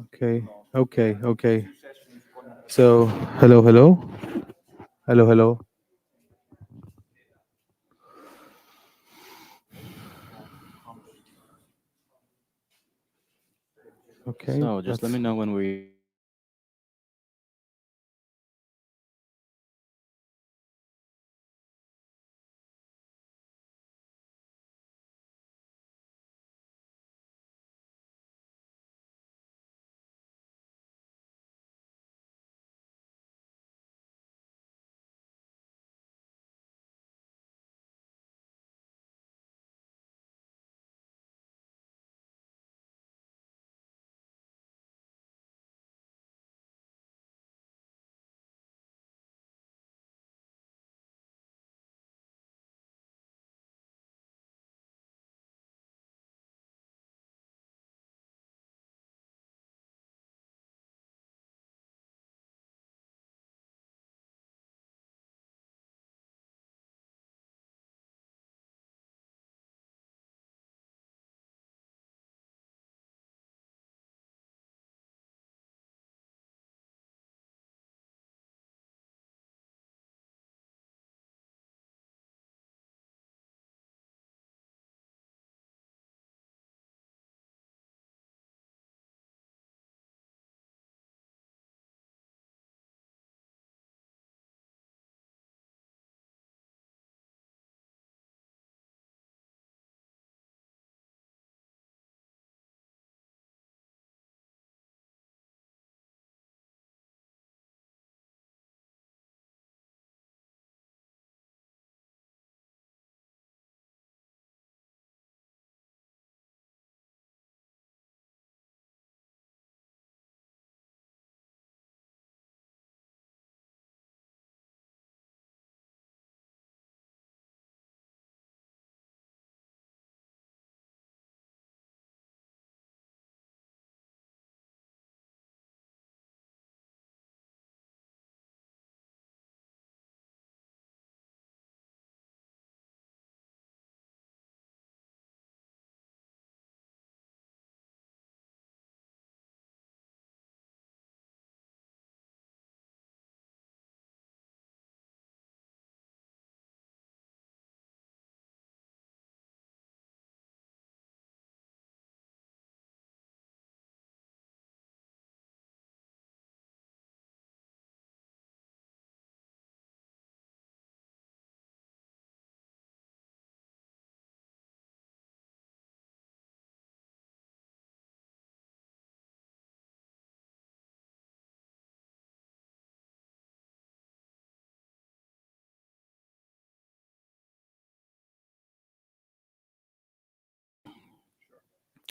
Okay, okay, okay. So, hello, hello, hello, hello. Okay, So just let that's me know when we're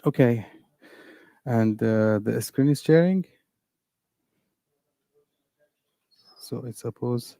okay. And the screen is sharing, so it's suppose.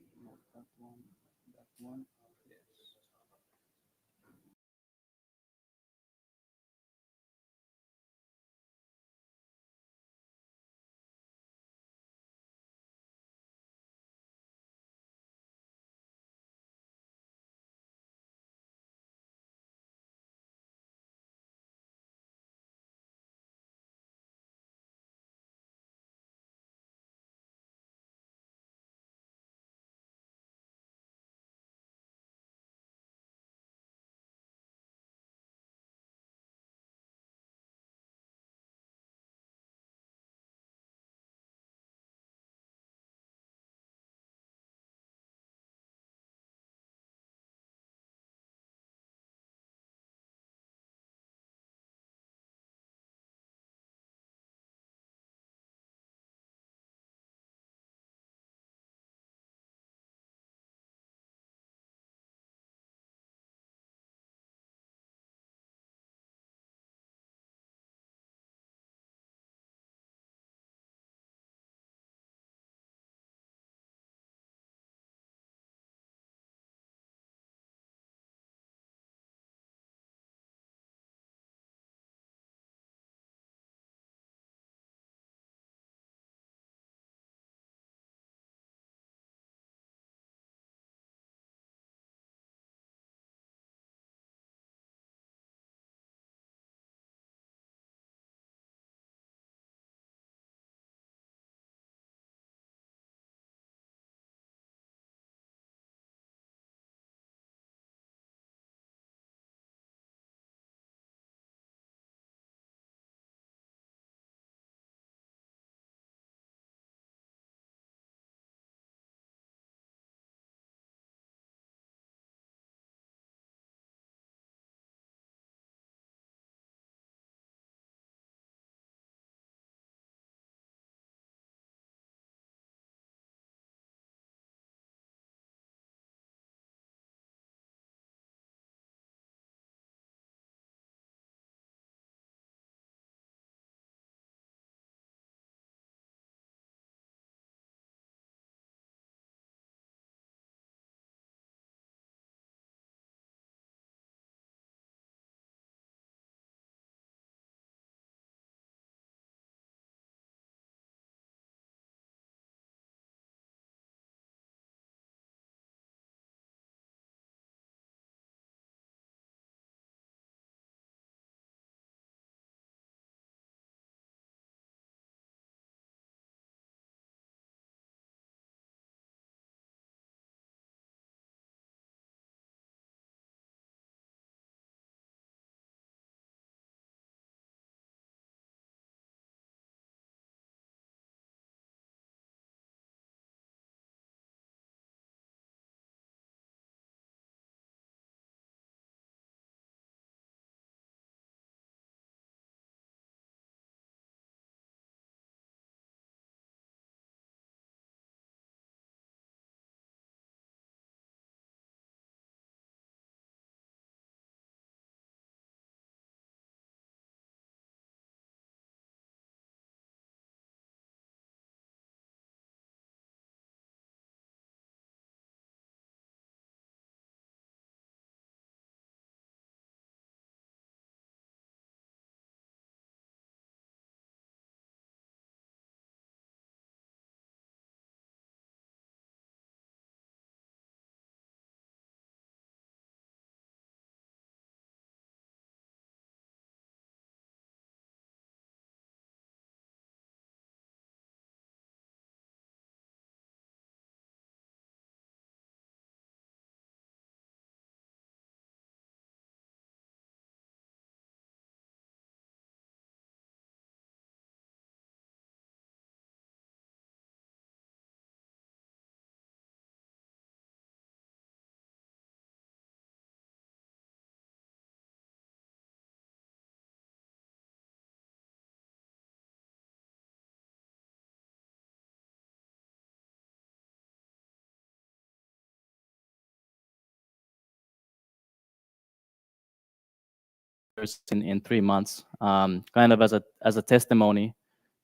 in 3 months, kind of as a testimony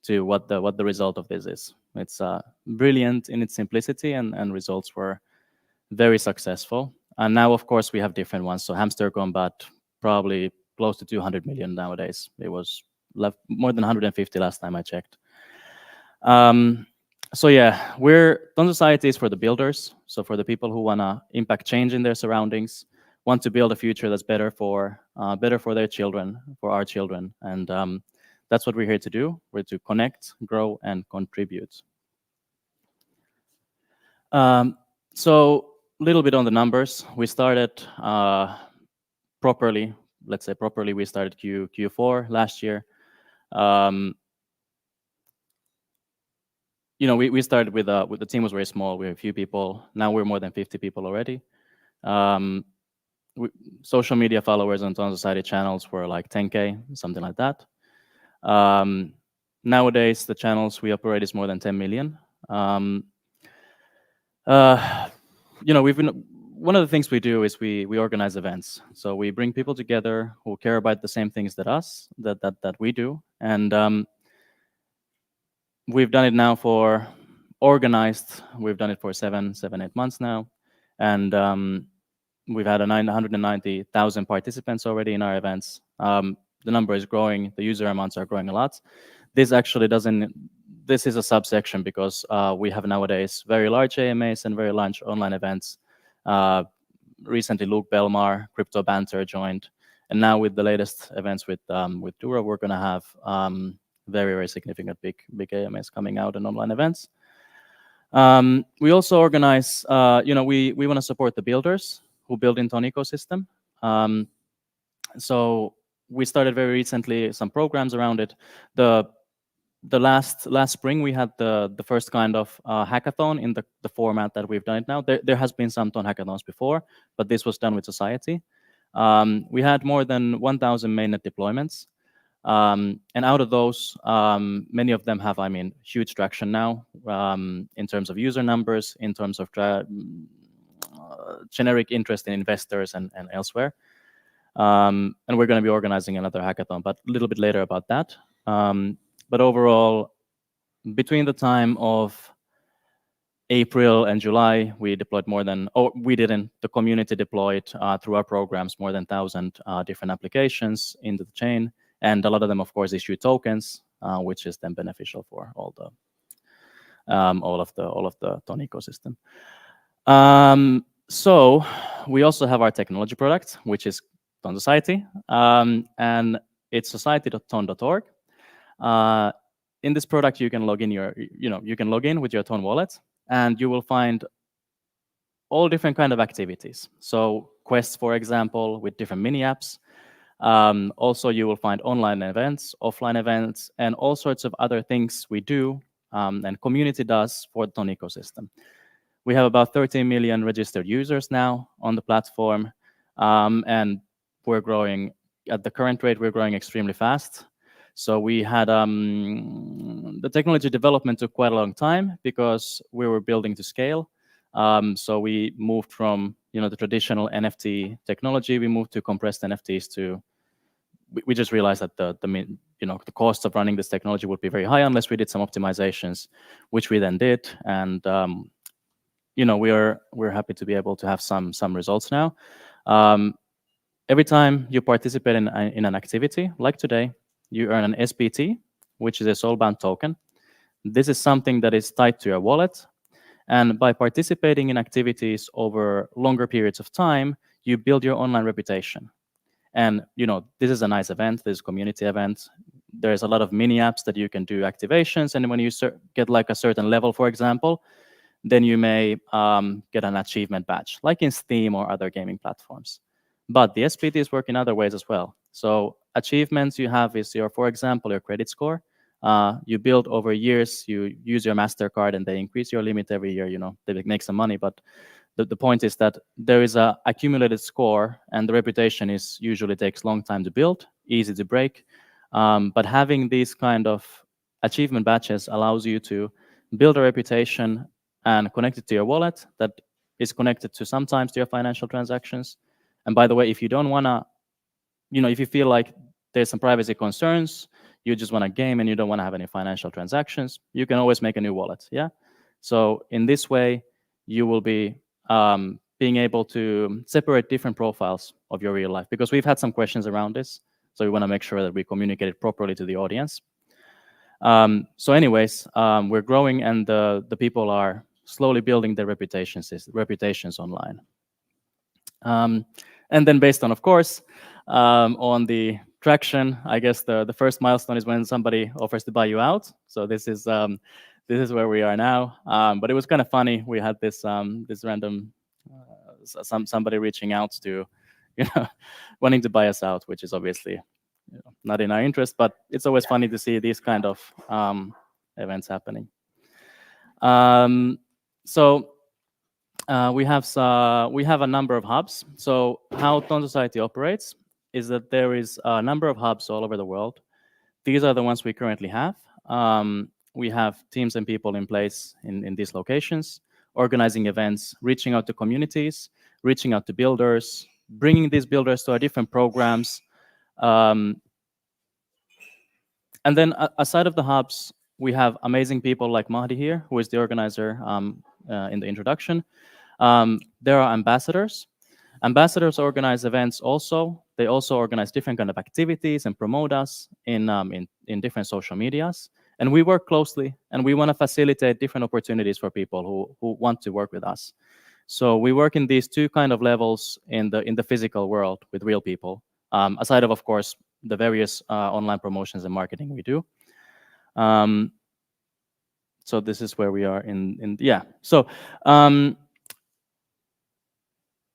to what the result of this is. It's brilliant in its simplicity, and results were very successful. And now, of course, we have different ones. So Hamster Combat, probably close to 200 million nowadays. It was left more than 150 last time I checked. Um, so yeah, Ton Society is for the builders. So for the people who wanna impact change in their surroundings, want to build a future that's better for their children, for our children, and that's what we're here to do. We're to connect, grow, and contribute. Um, so a little bit on the numbers. We started properly. Let's say properly. We started Q4 last year. Um, we started with the team was very small. We have a few people. Now we're more than 50 people already. Um, Social media followers on Ton Society channels were like 10K, something like that. Nowadays, the channels we operate is more than 10 million. We've been one of the things we do is we organize events. So we bring people together who care about the same things that we do, and we've done it now for organized. We've done it for 8 months now, and we've had 990,000 participants already in our events. The number is growing. The user amounts are growing a lot. This actually doesn't. This is a subsection because we have nowadays very large AMAs and very large online events. Recently, Luke Belmar, Crypto Banter joined, and now with the latest events with Dura, we're going to have very, very significant big AMAs coming out and online events. We also organize. We want to support the builders who build into an ecosystem. So we started very recently some programs around it. The last spring we had the first kind of hackathon in the format that we've done it now. There has been some Ton hackathons before, but this was done with society. We had more than 1,000 mainnet deployments, and out of those, many of them have, huge traction now, in terms of user numbers, in terms of generic interest in investors and elsewhere. And we're going to be organizing another hackathon, but a little bit later about that. But overall, between the time of April and July, we deployed the community deployed through our programs more than 1,000 different applications into the chain. And a lot of them, of course, issue tokens, which is then beneficial for all of the Ton ecosystem. So we also have our technology product, which is Ton Society, and it's society.ton.org. In this product, you can log in with your Ton wallet, and you will find all different kind of activities. So quests, for example, with different mini apps. Also, you will find online events, offline events, and all sorts of other things we do and community does for the Ton ecosystem. We have about 13 million registered users now on the platform, and we're growing at the current rate. We're growing extremely fast. So we had the technology development took quite a long time because we were building to scale. So we moved from the traditional NFT technology. We moved to compressed NFTs. We just realized that the cost of running this technology would be very high unless we did some optimizations, which we then did, and we're happy to be able to have some results now. Every time you participate in an activity like today, you earn an SPT, which is a soulbound token. This is something that is tied to your wallet, and by participating in activities over longer periods of time, you build your online reputation. And this is a nice event. This is a community event. There's a lot of mini apps that you can do activations, and when you get like a certain level, for example, then you may get an achievement badge, like in Steam or other gaming platforms. But the SPTs work in other ways as well. So achievements you have is for example, your credit score. You build over years. You use your MasterCard, and they increase your limit every year. They make some money, but the point is that there is a accumulated score, and the reputation usually takes long time to build, easy to break. But having these kind of achievement badges allows you to build a reputation and connect it to your wallet that is connected to sometimes to your financial transactions. And by the way, if you don't want to if you feel like there's some privacy concerns, you just want to game and you don't want to have any financial transactions, you can always make a new wallet. Yeah. So in this way, you will be being able to separate different profiles of your real life, because we've had some questions around this. So we want to make sure that we communicate it properly to the audience. So anyways, we're growing, and the people are slowly building their reputations online. And then based on, of course, on the traction, I guess the first milestone is when somebody offers to buy you out. So this is where we are now. But it was kind of funny. We had this random somebody reaching out to, wanting to buy us out, which is obviously not in our interest. But it's always funny to see these kind of events happening. So we have a number of hubs. So how Ton Society operates is that there is a number of hubs all over the world. These are the ones we currently have. We have teams and people in place in these locations, organizing events, reaching out to communities, reaching out to builders, bringing these builders to our different programs. And then aside of the hubs, we have amazing people like Mahdi here, who is the organizer in the introduction. There are ambassadors. Ambassadors organize events also. They also organize different kind of activities and promote us in different social medias. And we work closely, and we want to facilitate different opportunities for people who want to work with us. So we work in these two kind of levels in the physical world with real people, aside of course, the various online promotions and marketing we do. So this is where we are in yeah. So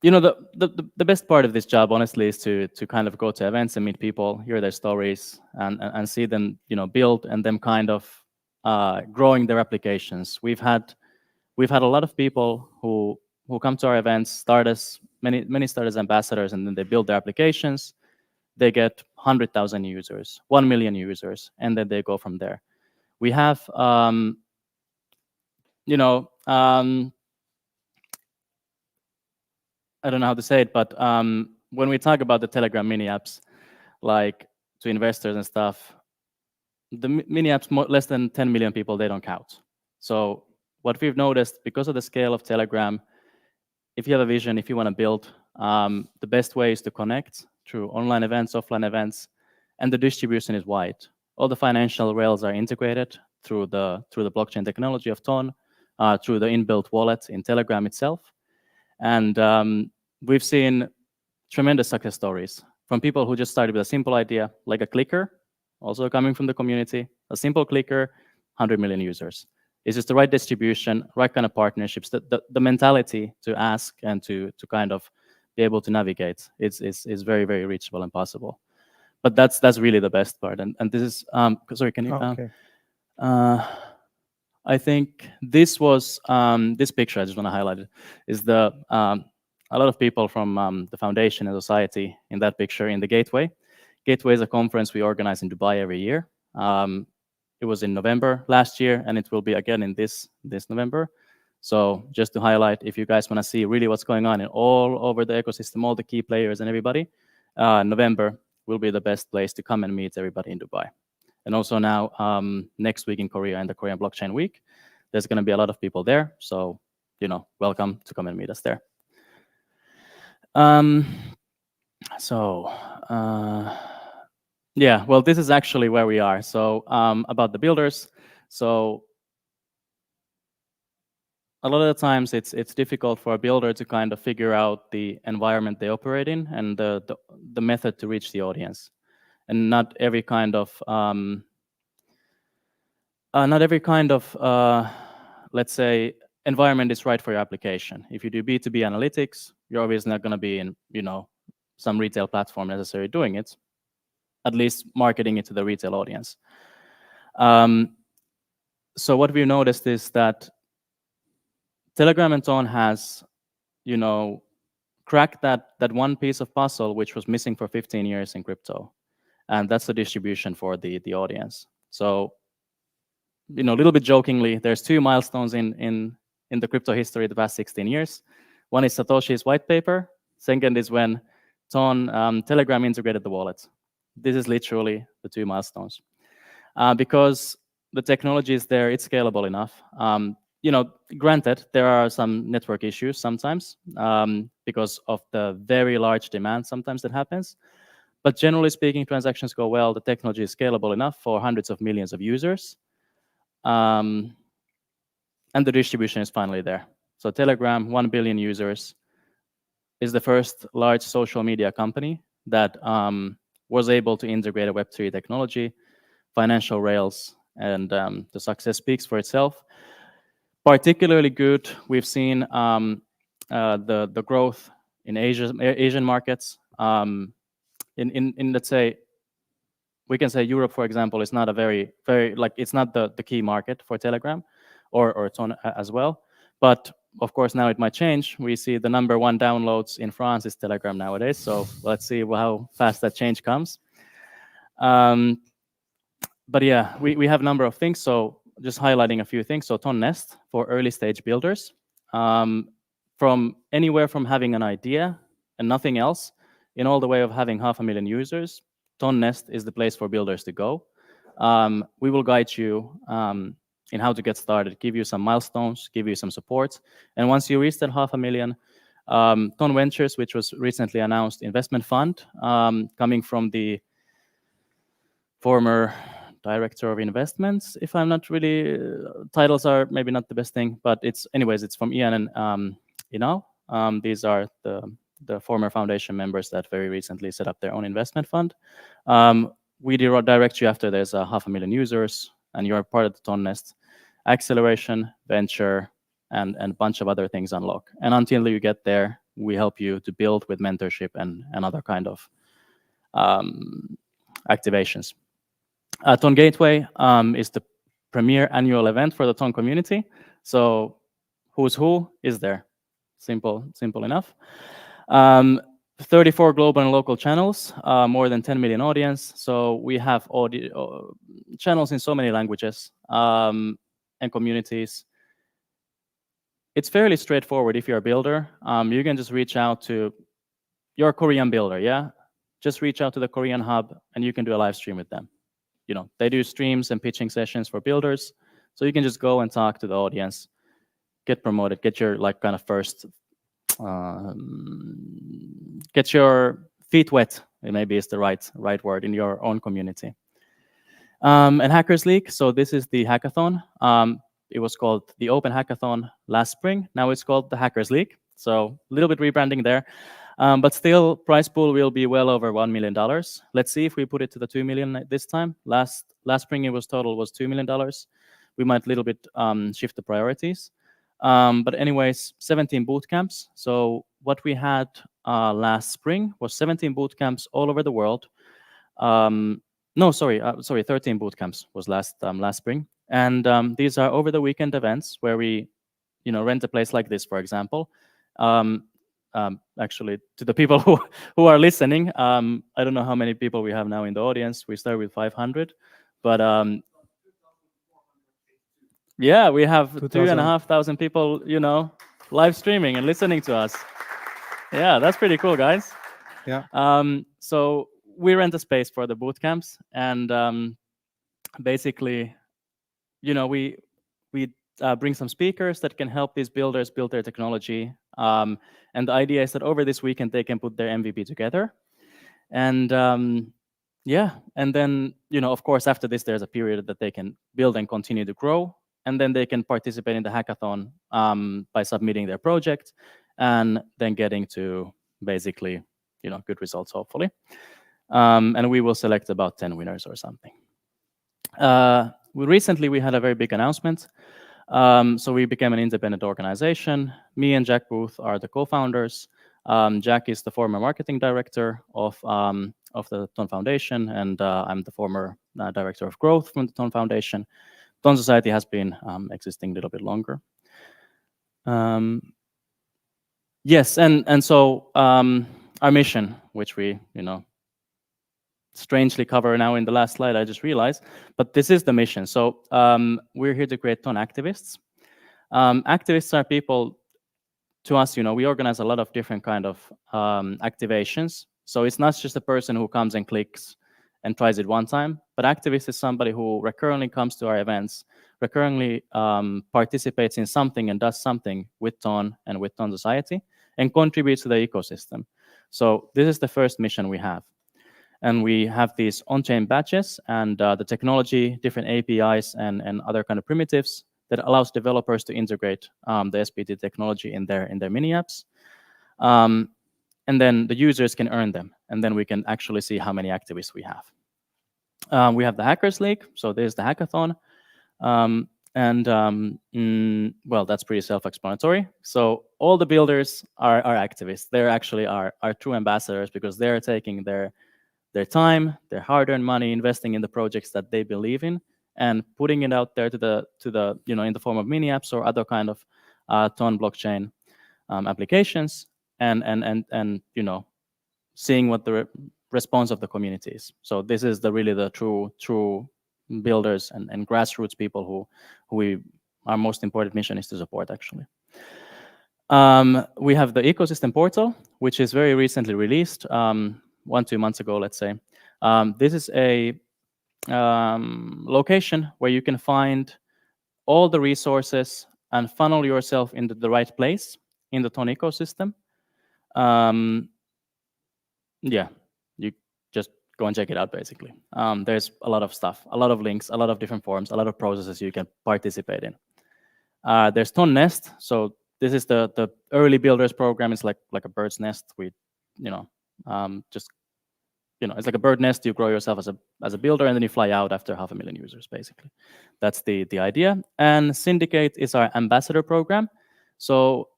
the best part of this job, honestly, is to kind of go to events and meet people, hear their stories, and see them build, and them kind of growing their applications. We've had a lot of people who come to our events, start as many start as ambassadors, and then they build their applications. They get 100,000 users, 1 million users, and then they go from there. We have I don't know how to say it, but when we talk about the Telegram mini apps, like to investors and stuff, the mini apps, less than 10 million people, they don't count. So what we've noticed, because of the scale of Telegram, if you have a vision, if you want to build, the best way is to connect through online events, offline events, and the distribution is wide. All the financial rails are integrated through the blockchain technology of Ton, through the inbuilt wallet in Telegram itself. And we've seen tremendous success stories from people who just started with a simple idea, like a clicker, also coming from the community, a simple clicker, 100 million users. It's just the right distribution, right kind of partnerships, the mentality to ask and to kind of be able to navigate is very, very reachable and possible. But that's really the best part. And this is, sorry, can you? Okay. I think this was this picture. I just want to highlight it. Is a lot of people from the foundation and society in that picture in the Gateway. Gateway is a conference we organize in Dubai every year. It was in November last year, and it will be again in this November. So just to highlight, if you guys want to see really what's going on in all over the ecosystem, all the key players and everybody, November will be the best place to come and meet everybody in Dubai. And also now, next week in Korea, and the Korean Blockchain Week, there's going to be a lot of people there. So, welcome to come and meet us there. Yeah, well, this is actually where we are. So about the builders. So a lot of the times it's difficult for a builder to kind of figure out the environment they operate in and the method to reach the audience. And not every kind of let's say environment is right for your application. If you do B2B analytics, you're obviously not going to be in some retail platform necessarily doing it, at least marketing it to the retail audience. So what we've noticed is that Telegram and Ton has cracked that one piece of puzzle which was missing for 15 years in crypto, and that's the distribution for the audience. So a little bit jokingly, there's two milestones in the crypto history the past 16 years. One is Satoshi's white paper. Second is when Telegram integrated the wallet. This is literally the two milestones. Because the technology is there, it's scalable enough. Granted, there are some network issues sometimes because of the very large demand sometimes that happens. But generally speaking, transactions go well. The technology is scalable enough for hundreds of millions of users. And the distribution is finally there. So Telegram, 1 billion users, is the first large social media company that was able to integrate a Web3 technology, financial rails, and the success speaks for itself. Particularly good, we've seen the growth in Asian markets. In let's say, we can say Europe, for example, is not a very like it's not the key market for Telegram or Ton as well. But of course, now it might change. We see the number one downloads in France is Telegram nowadays. So let's see how fast that change comes. But yeah, we have a number of things. So just highlighting a few things. So Ton Nest for early stage builders, from anywhere from having an idea and nothing else, in all the way of having 500,000 users, Ton Nest is the place for builders to go. We will guide you in how to get started, give you some milestones, give you some support. And once you reach that 500,000, Ton Ventures, which was recently announced investment fund, coming from the former director of investments, if I'm not really, titles are maybe not the best thing, but it's from Ian and Inau. These are the former foundation members that very recently set up their own investment fund. We direct you after there's 500,000 users and you're part of the Ton Nest acceleration, venture, and a bunch of other things unlock. And until you get there, we help you to build with mentorship and other kind of activations. Ton Gateway is the premier annual event for the Ton community. So who's who is there? Simple enough. 34 global and local channels, more than 10 million audience. So we have channels in so many languages and communities. It's fairly straightforward if you're a builder. You can just reach out to your Korean builder, yeah? Just reach out to the Korean hub and you can do a live stream with them. They do streams and pitching sessions for builders. So you can just go and talk to the audience, get promoted, get your kind of first, get your feet wet, maybe is the right word, in your own community. And Hackers League, so this is the hackathon. It was called the Open Hackathon last spring. Now it's called the Hackers League. So a little bit rebranding there. But still, prize pool will be well over $1 million. Let's see if we put it to the 2 million this time. Last spring it was $2 million. We might a little bit shift the priorities. But anyways, 17 boot camps. So what we had last spring was 17 boot camps all over the world. 13 boot camps was last spring. And these are over the weekend events where we, rent a place like this, for example. Actually, to the people who are listening, I don't know how many people we have now in the audience. We started with 500, but yeah, we have 2,500 people, live streaming and listening to us. Yeah, that's pretty cool, guys. Yeah. So we rent a space for the boot camps, and basically, we bring some speakers that can help these builders build their technology. And the idea is that over this weekend, they can put their MVP together. And and then, of course, after this, there's a period that they can build and continue to grow. And then they can participate in the hackathon by submitting their project and then getting to basically, good results, hopefully. And we will select about 10 winners or something. Recently, we had a very big announcement. So we became an independent organization. Me and Jack Booth are the co-founders. Jack is the former marketing director of the Ton Foundation, and I'm the former director of growth from the Ton Foundation. Ton Society has been existing a little bit longer. Yes, and so our mission, which we strangely cover now in the last slide, I just realized, but this is the mission. So we're here to create Ton activists. Activists are people, to us, we organize a lot of different kind of activations. So it's not just a person who comes and clicks and tries it one time, but activist is somebody who recurrently comes to our events, recurrently participates in something and does something with Ton and with Ton Society and contributes to the ecosystem. So this is the first mission we have. And we have these on-chain badges and the technology, different APIs and other kind of primitives that allows developers to integrate the SPT technology in their mini apps. And then the users can earn them, and then we can actually see how many activists we have. We have the Hackers League, so there's the hackathon. Well, that's pretty self-explanatory. So all the builders are activists. They're actually our true ambassadors because they're taking their time, their hard-earned money, investing in the projects that they believe in, and putting it out there to the in the form of mini apps or other kind of Ton blockchain applications, and seeing what the response of the community is. So this is really the true builders and grassroots people who our most important mission is to support actually. We have the ecosystem portal, which is very recently released, 1-2 months ago, let's say. This is a location where you can find all the resources and funnel yourself into the right place in the Ton ecosystem. Yeah, you just go and check it out, basically. There's a lot of stuff, a lot of links, a lot of different forms, a lot of processes you can participate in. There's Ton Nest. So this is the early builders program. It's like a bird's nest. We, just, it's like a bird nest. You grow yourself as a builder, and then you fly out after 500,000 users, basically. That's the idea. And Syndicate is our ambassador program. So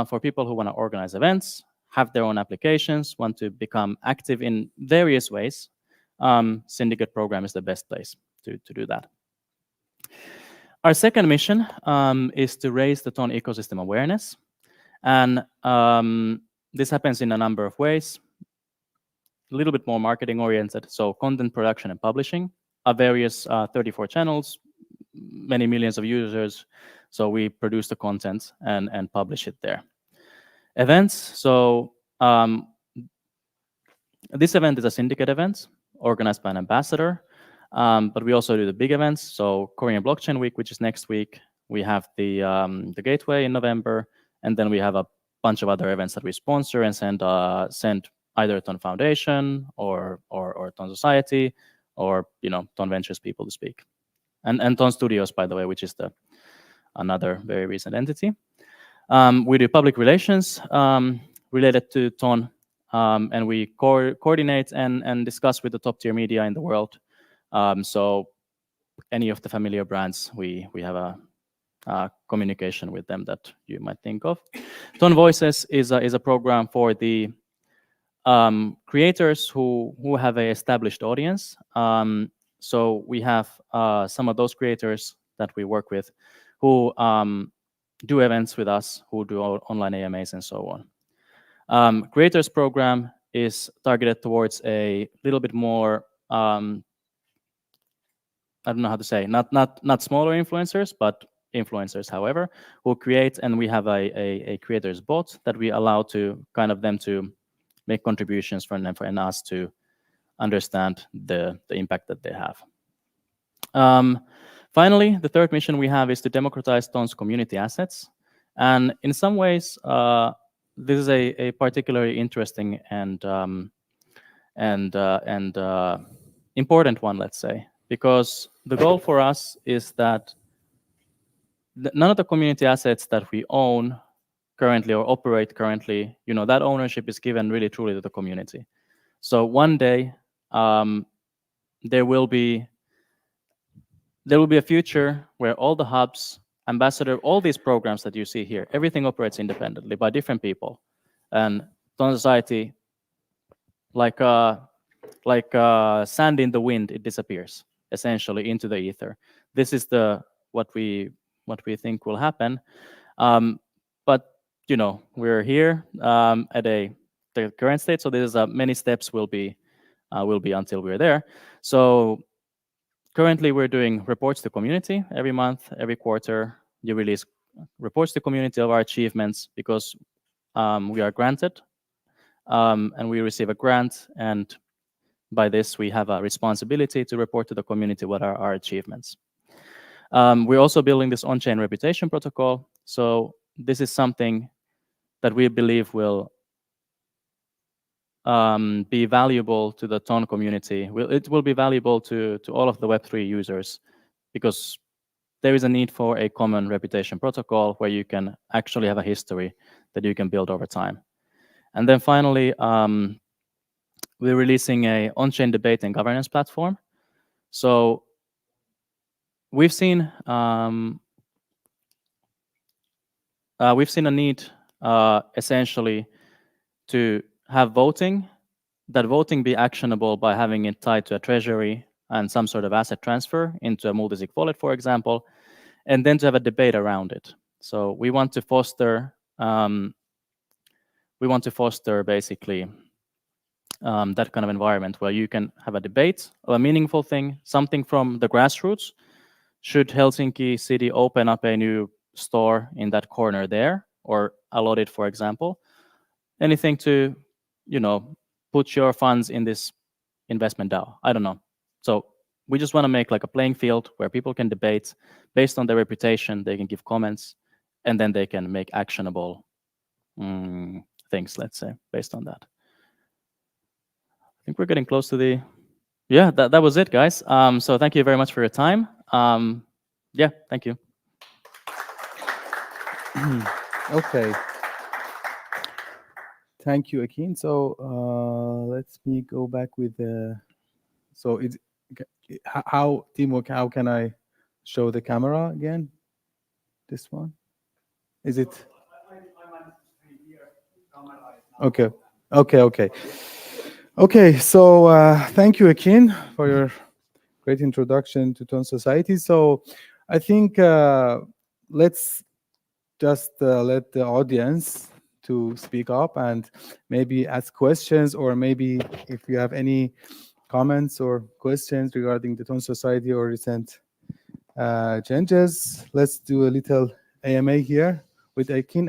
for people who want to organize events, have their own applications, want to become active in various ways, Syndicate program is the best place to do that. Our second mission is to raise the Ton ecosystem awareness. And this happens in a number of ways. A little bit more marketing oriented. So content production and publishing are various 34 channels, many millions of users. So we produce the content and publish it there. Events. So this event is a Syndicate event organized by an ambassador. But we also do the big events. So Korean Blockchain Week, which is next week. We have the Gateway in November. And then we have a bunch of other events that we sponsor and send either Ton Foundation or Ton Society or Ton Ventures people to speak. And Ton Studios, by the way, which is another very recent entity. We do public relations related to Ton, and we coordinate and discuss with the top tier media in the world. So any of the familiar brands, we have a communication with them that you might think of. Ton Voices is a program for the creators who have an established audience. So we have some of those creators that we work with who do events with us, who do online AMAs and so on. Creators program is targeted towards a little bit more, I don't know how to say, not smaller influencers, but influencers, however, who create, and we have a creators bot that we allow to kind of them to make contributions for them and us to understand the impact that they have. Finally, the third mission we have is to democratize Ton's community assets. And in some ways, this is a particularly interesting and important one, let's say, because the goal for us is that none of the community assets that we own currently or operate currently, that ownership is given really truly to the community. So one day there will be a future where all the hubs, ambassador, all these programs that you see here, everything operates independently by different people, and Ton Society, like sand in the wind, it disappears essentially into the ether. This is what we think will happen. But we're here at the current state, so there's many steps will be until we're there. So currently we're doing reports to community every month, every quarter. You release reports to community of our achievements because we are granted and we receive a grant. And by this, we have a responsibility to report to the community what are our achievements. We're also building this on-chain reputation protocol. So this is something that we believe will be valuable to the Ton community. It will be valuable to all of the Web3 users, because there is a need for a common reputation protocol where you can actually have a history that you can build over time. And then finally, we're releasing a on-chain debate and governance platform. So we've seen a need essentially to have voting, that voting be actionable by having it tied to a treasury and some sort of asset transfer into a multi-sig wallet, for example, and then to have a debate around it. So we want to foster basically that kind of environment where you can have a debate, a meaningful thing, something from the grassroots. Should Helsinki city open up a new store in that corner there, or allot it, for example? Anything to, put your funds in this investment DAO. I don't know. So we just want to make like a playing field where people can debate based on their reputation. They can give comments, and then they can make actionable things, let's say, based on that. I think we're getting close to the. Yeah, that was it, guys. So thank you very much for your time. Yeah, thank you. Okay. Thank you, Akin. So let me go back with the. So it's how Timo? How can I show the camera again? This one. Is it? Okay. Okay. Okay. So thank you, Akin, for your great introduction to Tone Society. So I think let's just let the audience to speak up and maybe ask questions, or maybe if you have any comments or questions regarding the Tone Society or recent changes, let's do a little AMA here with Akin.